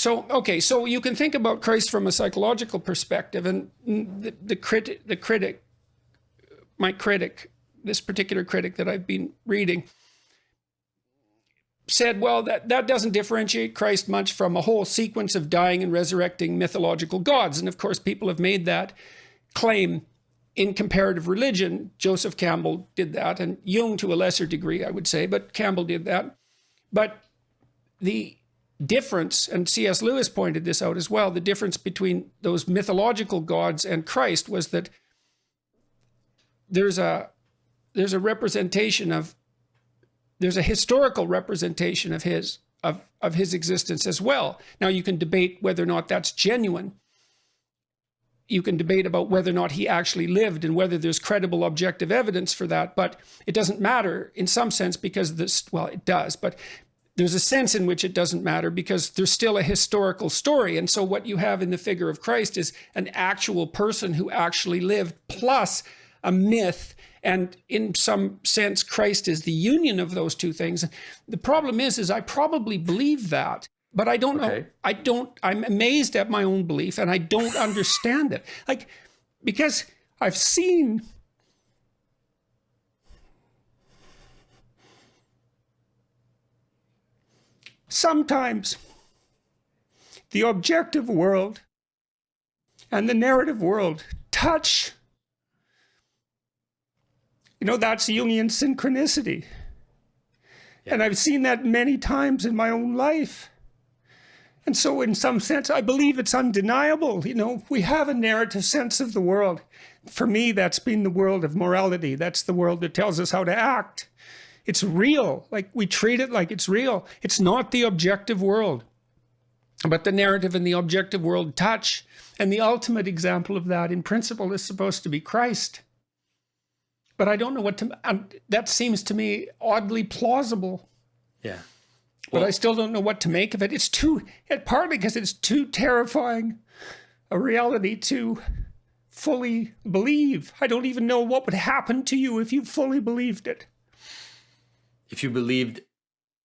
So you can think about Christ from a psychological perspective, and my critic, this particular critic that I've been reading, said, well, that doesn't differentiate Christ much from a whole sequence of dying and resurrecting mythological gods. And of course, people have made that claim in comparative religion. Joseph Campbell did that, and Jung to a lesser degree, I would say, but Campbell did that. But the difference, and C.S. Lewis pointed this out as well, the difference between those mythological gods and Christ was that there's a representation of, there's a historical representation of his existence as well. Now, you can debate whether or not that's genuine. You can debate about whether or not he actually lived and whether there's credible objective evidence for that, but it doesn't matter in some sense because this, well, it does, but there's a sense in which it doesn't matter because there's still a historical story. And so what you have in the figure of Christ is an actual person who actually lived, plus a myth. And in some sense, Christ is the union of those two things. The problem is I probably believe that, but I don't know. I'm amazed at my own belief, and I don't understand it. Like, because I've seen sometimes the objective world and the narrative world touch. You know, that's Jungian synchronicity. Yeah. And I've seen that many times in my own life. And so in some sense, I believe it's undeniable. You know, we have a narrative sense of the world. For me, that's been the world of morality. That's the world that tells us how to act. It's real. Like, we treat it like it's real. It's not the objective world. But the narrative and the objective world touch. And the ultimate example of that, in principle, is supposed to be Christ. But I don't know what to, that seems to me oddly plausible. Yeah. But I still don't know what to make of it. It's partly because it's too terrifying a reality to fully believe. I don't even know what would happen to you if you fully believed it. If you believed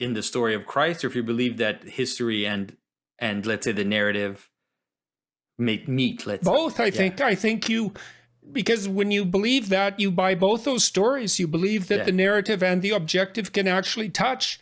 in the story of Christ, or if you believed that history and let's say the narrative meet, let's both, say. I think you, because when you believe that, you buy both those stories. You believe that the narrative and the objective can actually touch.